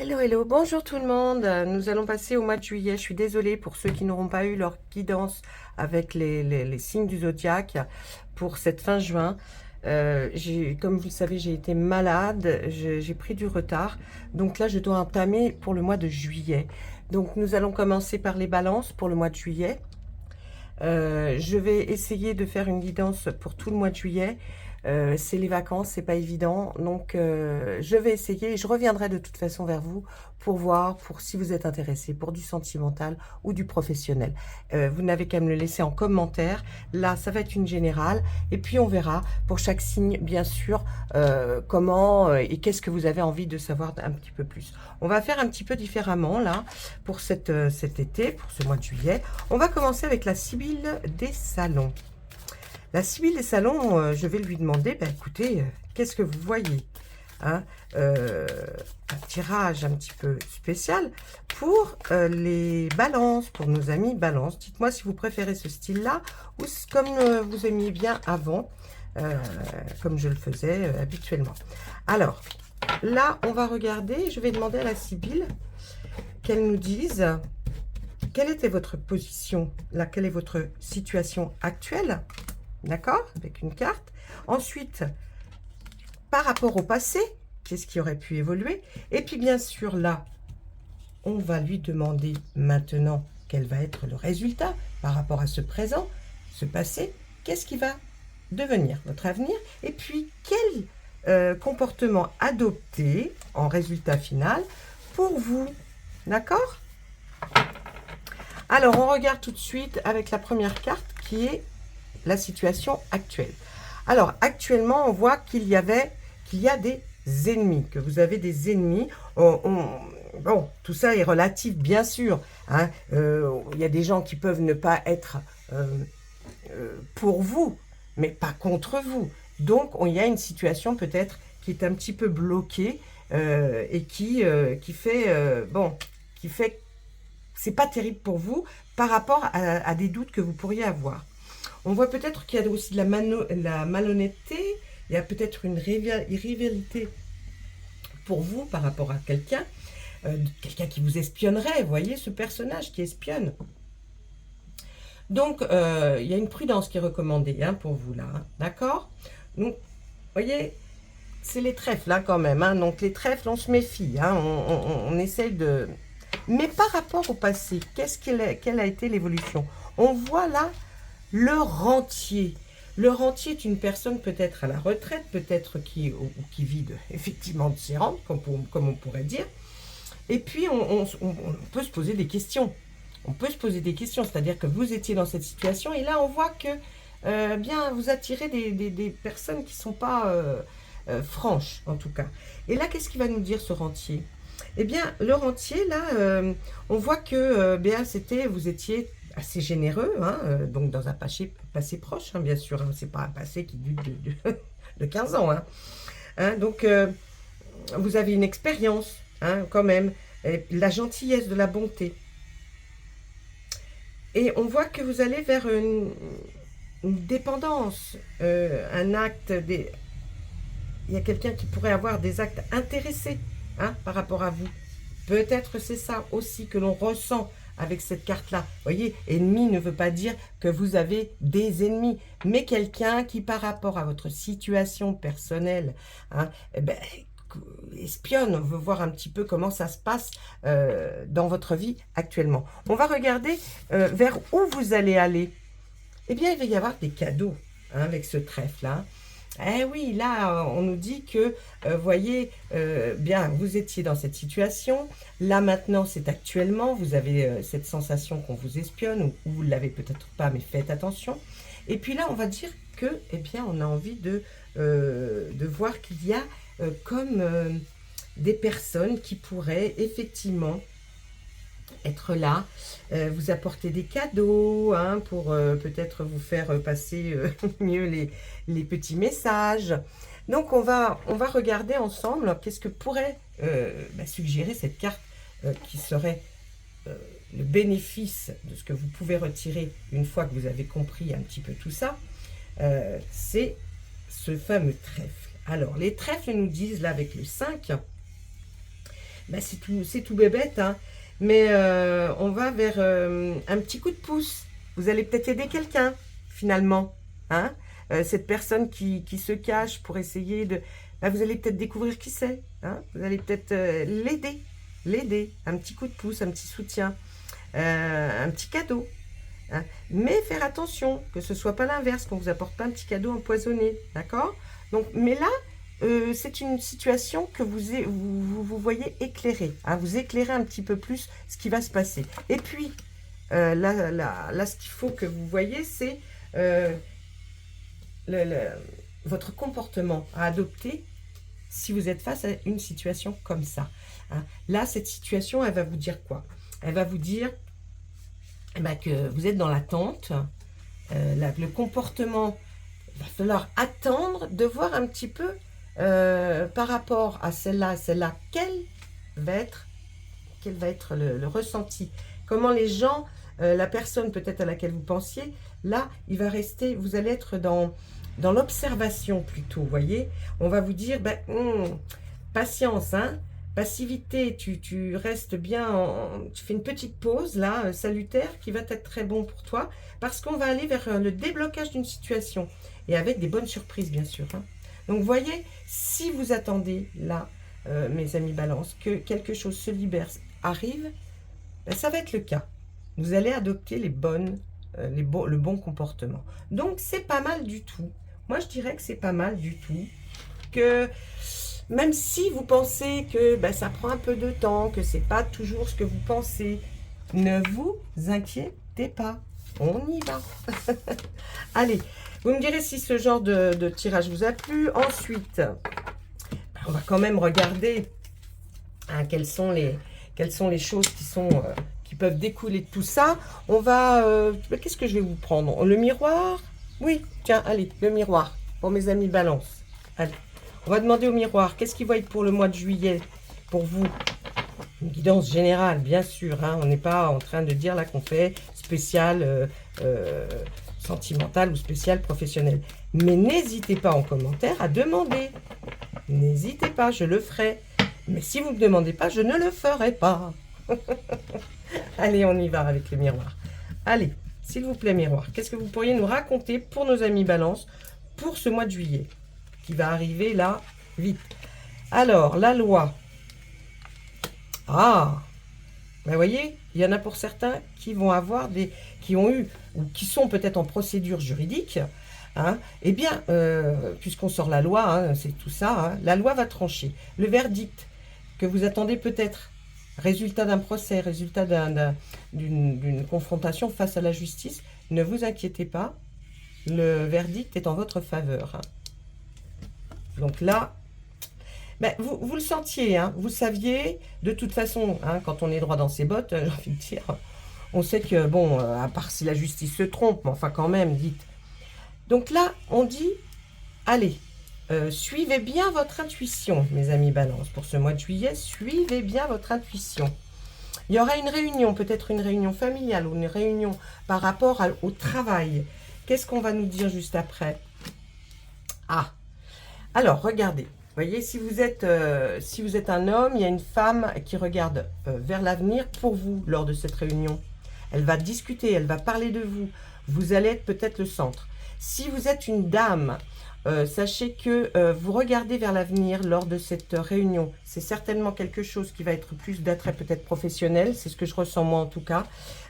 Hello, hello, bonjour tout le monde. Nous allons passer au mois de juillet. Je suis désolée pour ceux qui n'auront pas eu leur guidance avec les signes du zodiaque pour cette fin juin. Comme vous le savez, j'ai été malade, j'ai pris du retard. Donc là, je dois entamer pour le mois de juillet. Donc nous allons commencer par les balances pour le mois de juillet. Je vais essayer de faire une guidance pour tout le mois de juillet. C'est les vacances, c'est pas évident. Donc, je vais essayer et je reviendrai de toute façon vers vous pour voir, pour si vous êtes intéressé pour du sentimental ou du professionnel. Vous n'avez qu'à me le laisser en commentaire. Là, ça va être une générale. Et puis, on verra pour chaque signe, bien sûr, comment et qu'est-ce que vous avez envie de savoir un petit peu plus. On va faire un petit peu différemment, là, pour cet été, pour ce mois de juillet. On va commencer avec la Sibylle des salons. La Sibylle des salons, je vais lui demander, bah, écoutez, qu'est-ce que vous voyez, hein, un tirage un petit peu spécial pour les balances, pour nos amis balances. Dites-moi si vous préférez ce style-là ou comme vous aimiez bien avant, comme je le faisais habituellement. Alors, là, on va regarder, je vais demander à la Sibylle qu'elle nous dise quelle était votre position, là, quelle est votre situation actuelle. D'accord? Avec une carte. Ensuite, par rapport au passé, qu'est-ce qui aurait pu évoluer? Et puis, bien sûr, là, on va lui demander maintenant quel va être le résultat par rapport à ce présent, ce passé. Qu'est-ce qui va devenir votre avenir? Et puis, quel comportement adopter en résultat final pour vous? D'accord? Alors, on regarde tout de suite avec la première carte qui est la situation actuelle. Alors, actuellement, on voit qu'il y a des ennemis, que vous avez des ennemis. Bon, tout ça est relatif, bien sûr. Hein. Il y a des gens qui peuvent ne pas être pour vous, mais pas contre vous. Donc, il y a une situation peut-être qui est un petit peu bloquée et qui fait, c'est pas terrible pour vous par rapport à des doutes que vous pourriez avoir. On voit peut-être qu'il y a aussi de la malhonnêteté, il y a peut-être une rivalité pour vous par rapport à quelqu'un, quelqu'un qui vous espionnerait, vous voyez ce personnage qui espionne. Donc, il y a une prudence qui est recommandée hein, pour vous là, hein, d'accord? Donc, vous voyez, c'est les trèfles là quand même, hein, donc les trèfles, on se méfie, hein, on essaye de... Mais par rapport au passé, quelle a été l'évolution? On voit là le rentier. Le rentier est une personne peut-être à la retraite, peut-être qui vit effectivement de ses rentes, comme on pourrait dire. Et puis, on peut se poser des questions. On peut se poser des questions, c'est-à-dire que vous étiez dans cette situation et là, on voit que bien, vous attirez des personnes qui ne sont pas franches, en tout cas. Et là, qu'est-ce qu'il va nous dire, ce rentier? Eh bien, le rentier, là, on voit que bien, vous étiez assez généreux, hein, donc dans un passé proche, hein, bien sûr, hein, c'est pas un passé qui dure de 15 ans. Hein. Hein, donc, vous avez une expérience, hein, quand même, la gentillesse, de la bonté. Et on voit que vous allez vers une dépendance, un acte, il y a quelqu'un qui pourrait avoir des actes intéressés hein, par rapport à vous. Peut-être c'est ça aussi que l'on ressent avec cette carte-là. Vous voyez, ennemi ne veut pas dire que vous avez des ennemis, mais quelqu'un qui, par rapport à votre situation personnelle, hein, eh ben, espionne, on veut voir un petit peu comment ça se passe dans votre vie actuellement. On va regarder vers où vous allez aller. Eh bien, il va y avoir des cadeaux hein, avec ce trèfle-là. Eh oui, là, on nous dit que, voyez, bien, vous étiez dans cette situation. Là, maintenant, c'est actuellement. Vous avez cette sensation qu'on vous espionne ou vous ne l'avez peut-être pas, mais faites attention. Et puis là, on va dire que, eh bien, on a envie de voir qu'il y a comme des personnes qui pourraient effectivement être là, vous apporter des cadeaux hein, pour peut-être vous faire passer mieux les petits messages. Donc on va regarder ensemble qu'est-ce que pourrait suggérer cette carte qui serait le bénéfice de ce que vous pouvez retirer une fois que vous avez compris un petit peu tout ça. C'est ce fameux trèfle. Alors les trèfles nous disent là avec le 5, ben, c'est tout bébête, hein. Mais on va vers un petit coup de pouce. Vous allez peut-être aider quelqu'un, finalement. Hein. Cette personne qui se cache pour essayer de... Ben, vous allez peut-être découvrir qui c'est. Hein. Vous allez peut-être l'aider. L'aider. Un petit coup de pouce, un petit soutien. Un petit cadeau. Hein. Mais faire attention, que ce ne soit pas l'inverse, qu'on ne vous apporte pas un petit cadeau empoisonné. D'accord? Donc, mais là, c'est une situation que vous voyez éclairer. Hein, vous éclairez un petit peu plus ce qui va se passer. Et puis, là, ce qu'il faut que vous voyez, c'est votre comportement à adopter si vous êtes face à une situation comme ça. Hein. Là, cette situation, elle va vous dire quoi? Elle va vous dire que vous êtes dans l'attente. Le comportement, il va falloir attendre de voir un petit peu par rapport à celle-là, quel va être le ressenti. Comment les gens, la personne peut-être à laquelle vous pensiez, là, il va rester, vous allez être dans l'observation plutôt, vous voyez. On va vous dire, patience, hein, passivité, tu restes bien, tu fais une petite pause là, salutaire, qui va être très bon pour toi, parce qu'on va aller vers le déblocage d'une situation, et avec des bonnes surprises bien sûr. Hein. Donc vous voyez, si vous attendez là, mes amis Balance, que quelque chose se libère, arrive, ça va être le cas. Vous allez adopter le bon comportement. Donc c'est pas mal du tout. Moi je dirais que c'est pas mal du tout. Que même si vous pensez que ça prend un peu de temps, que c'est pas toujours ce que vous pensez, ne vous inquiétez pas. On y va. Allez, vous me direz si ce genre de tirage vous a plu. Ensuite, on va quand même regarder hein, quelles sont les choses qui peuvent découler de tout ça. On va... qu'est-ce que je vais vous prendre? Le miroir? Oui, tiens, allez, le miroir. Pour mes amis Balance. Allez, on va demander au miroir. Qu'est-ce qu'il va être pour le mois de juillet? Pour vous? Une guidance générale, bien sûr. Hein, on n'est pas en train de dire là qu'on fait spécial sentimental ou spécial professionnel. Mais n'hésitez pas en commentaire à demander. N'hésitez pas, je le ferai. Mais si vous ne me demandez pas, je ne le ferai pas. Allez, on y va avec les miroirs. Allez, s'il vous plaît, miroir, qu'est-ce que vous pourriez nous raconter pour nos amis Balance pour ce mois de juillet qui va arriver là, vite. Alors, la loi. Ah, vous voyez, il y en a pour certains qui vont avoir qui ont eu, ou qui sont peut-être en procédure juridique. Hein, eh bien, puisqu'on sort la loi, hein, c'est tout ça, hein, la loi va trancher. Le verdict que vous attendez peut-être, résultat d'un procès, résultat d'une confrontation face à la justice, ne vous inquiétez pas, le verdict est en votre faveur. Hein. Donc là, vous le sentiez, hein, vous saviez, de toute façon, hein, quand on est droit dans ses bottes, j'ai envie de dire, on sait que, bon, à part si la justice se trompe, mais enfin quand même, dites. Donc là, on dit, allez, suivez bien votre intuition, mes amis Balance. Pour ce mois de juillet, suivez bien votre intuition. Il y aura une réunion, peut-être une réunion familiale ou une réunion par rapport au travail. Qu'est-ce qu'on va nous dire juste après? Ah, alors, regardez. Vous voyez, si vous êtes un homme, il y a une femme qui regarde vers l'avenir pour vous lors de cette réunion. Elle va discuter, elle va parler de vous. Vous allez être peut-être le centre. Si vous êtes une dame, sachez que vous regardez vers l'avenir lors de cette réunion. C'est certainement quelque chose qui va être plus d'attrait peut-être professionnel. C'est ce que je ressens moi en tout cas.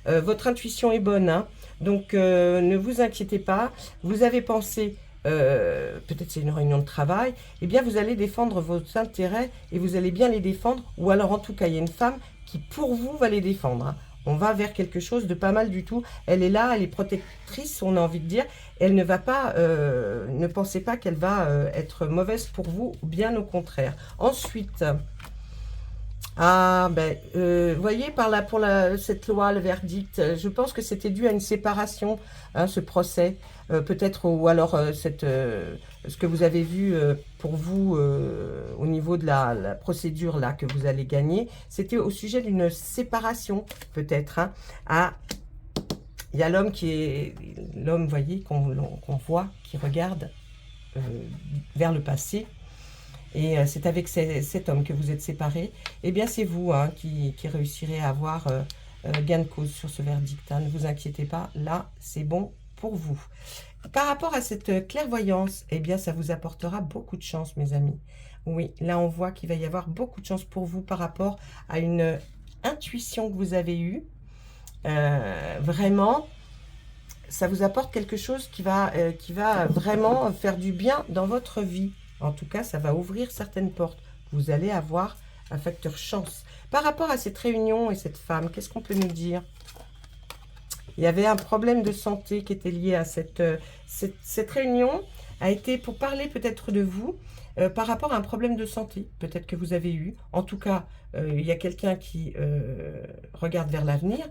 Votre intuition est bonne. Hein, donc, ne vous inquiétez pas. Vous avez pensé... peut-être c'est une réunion de travail, eh bien vous allez défendre vos intérêts et vous allez bien les défendre, ou alors en tout cas il y a une femme qui pour vous va les défendre. Hein. On va vers quelque chose de pas mal du tout. Elle est là, elle est protectrice, on a envie de dire. Elle ne va pas, ne pensez pas qu'elle va être mauvaise pour vous, bien au contraire. Ensuite, vous voyez, pour cette loi, le verdict, je pense que c'était dû à une séparation, hein, ce procès, peut-être, ou alors ce que vous avez vu pour vous au niveau de la procédure là que vous allez gagner, c'était au sujet d'une séparation, peut-être. Hein, il y a l'homme vous voyez, qu'on voit, qui regarde vers le passé. et c'est avec cet homme que vous êtes séparés, eh bien c'est vous hein, qui réussirez à avoir gain de cause sur ce verdict. Hein. Ne vous inquiétez pas, là c'est bon pour vous. Par rapport à cette clairvoyance, eh bien ça vous apportera beaucoup de chance mes amis. Oui, là on voit qu'il va y avoir beaucoup de chance pour vous par rapport à une intuition que vous avez eue. Vraiment, ça vous apporte quelque chose qui va vraiment faire du bien dans votre vie. En tout cas, ça va ouvrir certaines portes. Vous allez avoir un facteur chance. Par rapport à cette réunion et cette femme, qu'est-ce qu'on peut nous dire? Il y avait un problème de santé qui était lié à cette réunion, a été pour parler peut-être de vous, par rapport à un problème de santé, peut-être que vous avez eu. En tout cas, il y a quelqu'un qui regarde vers l'avenir.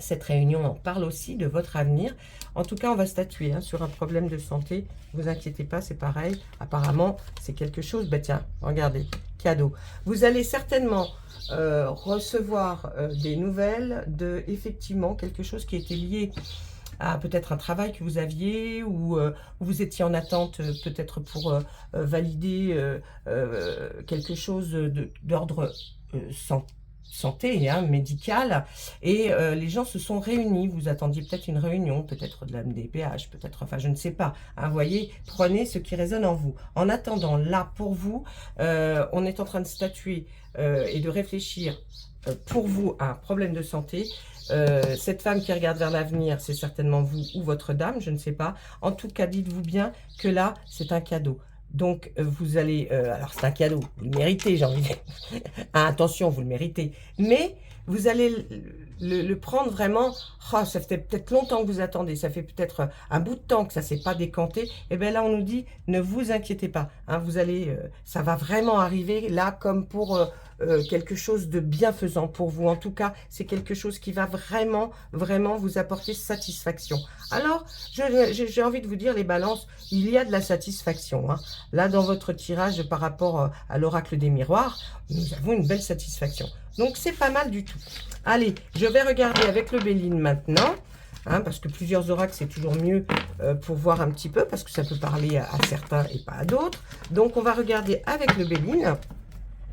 Cette réunion en parle aussi de votre avenir. En tout cas, on va statuer hein, sur un problème de santé. Ne vous inquiétez pas, c'est pareil. Apparemment, c'est quelque chose... Ben tiens, regardez, cadeau. Vous allez certainement recevoir des nouvelles de, effectivement, quelque chose qui était lié à peut-être un travail que vous aviez ou vous étiez en attente peut-être pour valider quelque chose d'ordre santé, hein, médicale, et les gens se sont réunis. Vous attendiez peut-être une réunion, peut-être de la MDPH, peut-être, enfin je ne sais pas. Hein, voyez, prenez ce qui résonne en vous. En attendant, là pour vous, on est en train de statuer et de réfléchir pour vous à un problème de santé. Cette femme qui regarde vers l'avenir, c'est certainement vous ou votre dame, je ne sais pas. En tout cas, dites-vous bien que là, c'est un cadeau. Donc, vous allez... alors, c'est un cadeau, vous le méritez, j'ai envie de dire. Ah, attention, vous le méritez. Mais vous allez le prendre vraiment... Oh, ça fait peut-être longtemps que vous attendez, ça fait peut-être un bout de temps que ça ne s'est pas décanté. Et bien là, on nous dit, ne vous inquiétez pas. Hein, vous allez... ça va vraiment arriver, là, comme pour... quelque chose de bienfaisant pour vous. En tout cas, c'est quelque chose qui va vraiment, vraiment vous apporter satisfaction. Alors, j'ai envie de vous dire, les balances, il y a de la satisfaction. Hein. Là, dans votre tirage par rapport à l'oracle des miroirs, nous avons une belle satisfaction. Donc, c'est pas mal du tout. Allez, je vais regarder avec le Béline maintenant. Hein, parce que plusieurs oracles, c'est toujours mieux pour voir un petit peu, parce que ça peut parler à certains et pas à d'autres. Donc, on va regarder avec le Béline.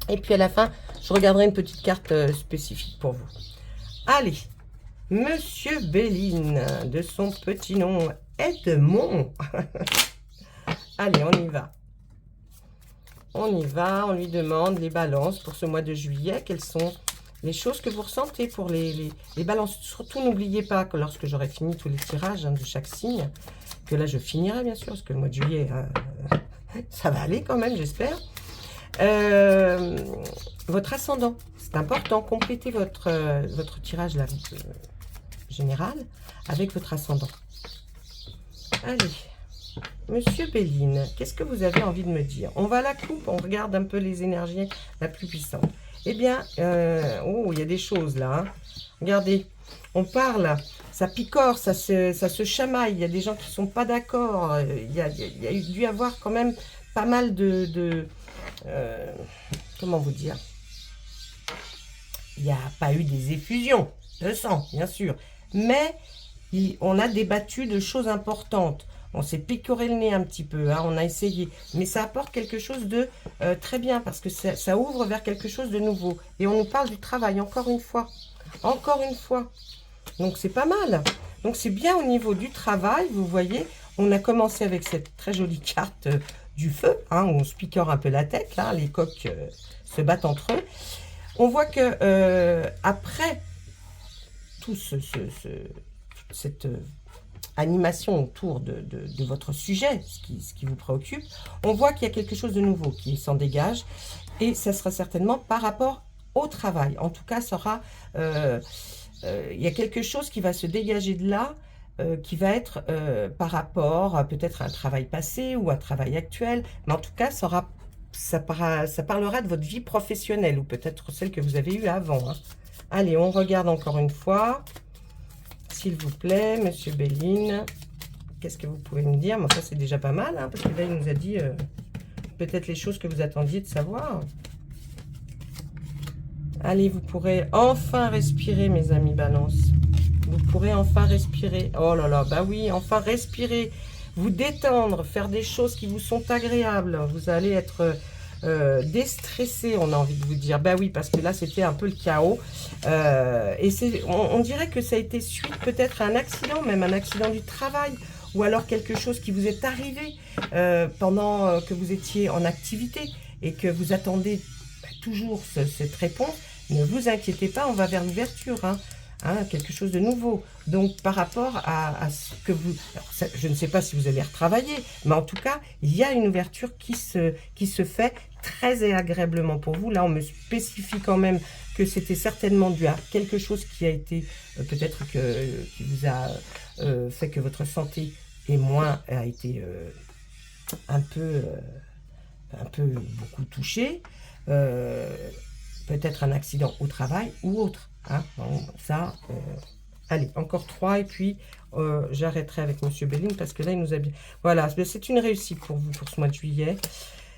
Et puis à la fin, je regarderai une petite carte spécifique pour vous. Allez, Monsieur Béline, de son petit nom, Edmond. Allez, on y va. On y va, on lui demande les balances pour ce mois de juillet. Quelles sont les choses que vous ressentez pour les balances? Surtout, n'oubliez pas que lorsque j'aurai fini tous les tirages hein, de chaque signe, que là je finirai bien sûr, parce que le mois de juillet, ça va aller quand même, j'espère. Votre ascendant, c'est important, complétez votre tirage là, général avec votre ascendant. Allez, Monsieur Béline, qu'est-ce que vous avez envie de me dire? On va à la coupe, on regarde un peu les énergies la plus puissantes. Eh bien, oh, il y a des choses là. Hein. Regardez, on parle, ça picore, ça se chamaille, il y a des gens qui ne sont pas d'accord, il y a dû y avoir quand même pas mal comment vous dire? Il n'y a pas eu des effusions de sang, bien sûr. Mais on a débattu de choses importantes. On s'est picoré le nez un petit peu, hein, on a essayé. Mais ça apporte quelque chose de très bien, parce que ça ouvre vers quelque chose de nouveau. Et on nous parle du travail, encore une fois. Encore une fois. Donc c'est pas mal. Donc c'est bien au niveau du travail, vous voyez. On a commencé avec cette très jolie carte du feu, hein, où on se picore un peu la tête, là, les coqs se battent entre eux. On voit que après tout cette animation autour de votre sujet, ce qui vous préoccupe, on voit qu'il y a quelque chose de nouveau qui s'en dégage, et ça sera certainement par rapport au travail. En tout cas, il y a quelque chose qui va se dégager de là, qui va être par rapport à peut-être un travail passé ou un travail actuel, mais en tout cas, ça parlera de votre vie professionnelle ou peut-être celle que vous avez eue avant. Hein. Allez, on regarde encore une fois. S'il vous plaît, Monsieur Béline, qu'est-ce que vous pouvez me dire? Mais enfin, c'est déjà pas mal, hein, parce que là, il nous a dit peut-être les choses que vous attendiez de savoir. Allez, vous pourrez enfin respirer, mes amis Balance. Vous pourrez enfin respirer. Oh là là, bah oui, enfin respirer. vous détendre, faire des choses qui vous sont agréables. Vous allez être déstressé, on a envie de vous dire. Ben oui, parce que là, c'était un peu le chaos. Et on dirait que ça a été suite peut-être à un accident, même un accident du travail, ou alors quelque chose qui vous est arrivé pendant que vous étiez en activité et que vous attendez toujours cette réponse. Ne vous inquiétez pas, on va vers l'ouverture, hein. Quelque chose de nouveau. Donc, par rapport à ce que vous... Alors, ça, je ne sais pas si vous allez retravailler, mais en tout cas, il y a une ouverture qui se fait très agréablement pour vous. Là, on me spécifie quand même que c'était certainement dû à quelque chose qui a été, peut-être qui vous a fait que votre santé a été un peu beaucoup touchée. Peut-être un accident au travail ou autre. Hein. Bon, ça, allez, encore 3 et puis j'arrêterai avec Monsieur Belling parce que là, il nous a bien... Voilà, c'est une réussite pour vous pour ce mois de juillet.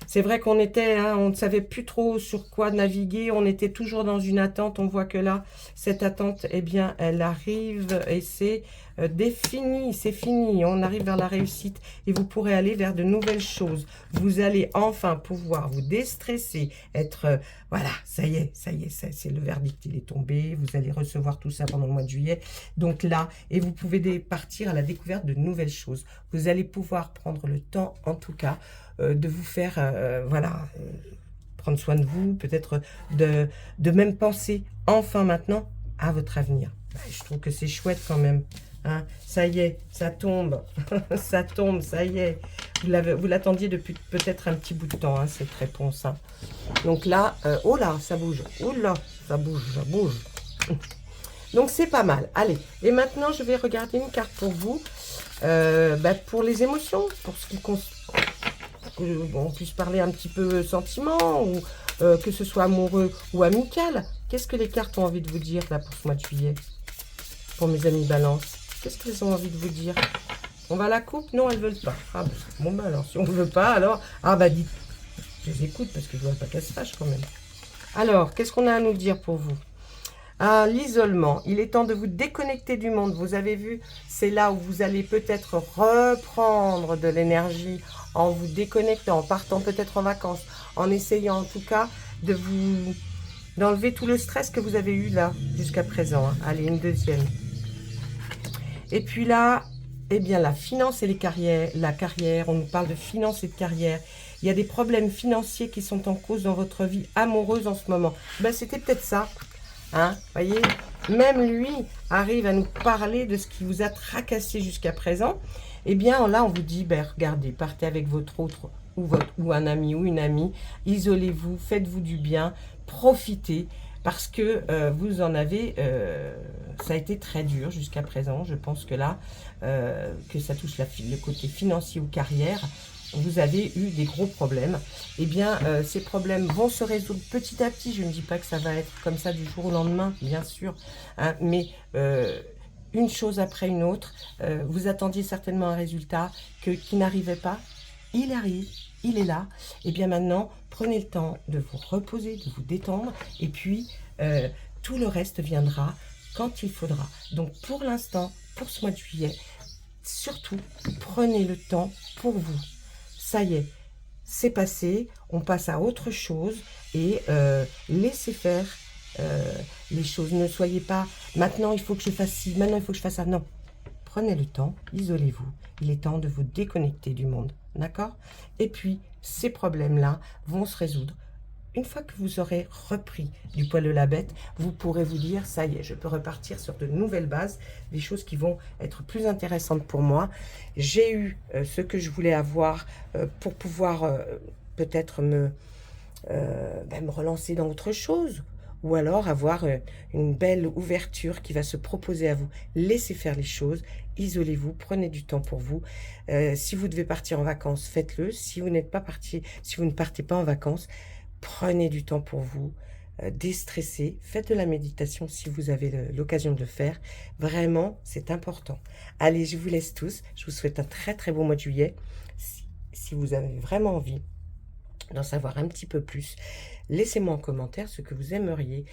C'est vrai qu'on était, hein, on ne savait plus trop sur quoi naviguer, on était toujours dans une attente. On voit que là, cette attente, eh bien, elle arrive et c'est défini, c'est fini. On arrive vers la réussite et vous pourrez aller vers de nouvelles choses. Vous allez enfin pouvoir vous déstresser, être, voilà, ça y est, c'est le verdict, il est tombé. Vous allez recevoir tout ça pendant le mois de juillet. Donc là, et vous pouvez partir à la découverte de nouvelles choses. Vous allez pouvoir prendre le temps, en tout cas, de vous faire, voilà, prendre soin de vous, peut-être de même penser enfin maintenant à votre avenir. Je trouve que c'est chouette quand même. Hein. Ça y est, ça tombe, ça tombe, ça y est. Vous l'attendiez depuis peut-être un petit bout de temps, hein, cette réponse. Hein. Donc là, oh là, ça bouge. Oh là, ça bouge, ça bouge. Donc c'est pas mal. Allez, et maintenant je vais regarder une carte pour vous, pour les émotions, pour ce qui concerne... on puisse parler un petit peu sentiment, ou que ce soit amoureux ou amical. Qu'est-ce que les cartes ont envie de vous dire là pour ce mois de juillet? Pour mes amis balance, qu'est-ce qu'elles ont envie de vous dire? On va à la coupe? Non, elles veulent pas. Ah bon, bah alors, si on ne veut pas, alors... Ah bah dites, je les écoute parce que je ne veux pas qu'elles se fâchent quand même. Alors, qu'est-ce qu'on a à nous dire pour vous? Ah, l'isolement. Il est temps de vous déconnecter du monde. Vous avez vu, c'est là où vous allez peut-être reprendre de l'énergie en vous déconnectant, en partant peut-être en vacances, en essayant en tout cas d'enlever tout le stress que vous avez eu là jusqu'à présent. Hein. Allez, une deuxième. Et puis là, eh bien la finance et la carrière, on nous parle de finance et de carrière. Il y a des problèmes financiers qui sont en cause dans votre vie amoureuse en ce moment. Ben, c'était peut-être ça. Hein, voyez, même lui arrive à nous parler de ce qui vous a tracassé jusqu'à présent. Eh bien, là, on vous dit, ben, regardez, partez avec votre autre ou un ami ou une amie, isolez-vous, faites-vous du bien, profitez, parce que vous en avez, ça a été très dur jusqu'à présent. Je pense que là, que ça touche le côté financier ou carrière, vous avez eu des gros problèmes. Eh bien, ces problèmes vont se résoudre petit à petit. Je ne dis pas que ça va être comme ça du jour au lendemain, bien sûr, hein, mais une chose après une autre. Vous attendiez certainement un résultat qui n'arrivait pas. Il arrive, il est là. Et bien maintenant, prenez le temps de vous reposer, de vous détendre. Et puis, tout le reste viendra quand il faudra. Donc, pour l'instant, pour ce mois de juillet, surtout, prenez le temps pour vous. Ça y est, c'est passé. On passe à autre chose. Et laissez faire les choses. Ne soyez pas, maintenant il faut que je fasse ci, maintenant il faut que je fasse ça. Non. Prenez le temps, isolez-vous. Il est temps de vous déconnecter du monde. D'accord? Et puis, ces problèmes-là vont se résoudre. Une fois que vous aurez repris du poil de la bête, vous pourrez vous dire, ça y est, je peux repartir sur de nouvelles bases, des choses qui vont être plus intéressantes pour moi. J'ai eu ce que je voulais avoir pour pouvoir peut-être me relancer dans autre chose. Ou alors avoir une belle ouverture qui va se proposer à vous. Laissez faire les choses, isolez-vous, prenez du temps pour vous. Si vous devez partir en vacances, faites-le. Si vous n'êtes pas parti, si vous ne partez pas en vacances, prenez du temps pour vous, déstressez, faites de la méditation si vous avez l'occasion de le faire. Vraiment, c'est important. Allez, je vous laisse tous. Je vous souhaite un très très beau mois de juillet. Si vous avez vraiment envie d'en savoir un petit peu plus, laissez-moi en commentaire ce que vous aimeriez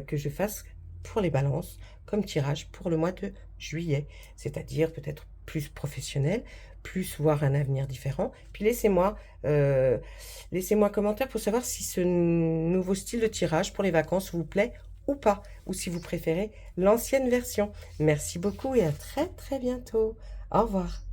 que je fasse pour les balances comme tirage pour le mois de juillet, c'est-à-dire peut-être plus professionnel, plus voir un avenir différent. Puis laissez-moi un commentaire pour savoir si ce nouveau style de tirage pour les vacances vous plaît ou pas, ou si vous préférez l'ancienne version. Merci beaucoup et à très très bientôt. Au revoir.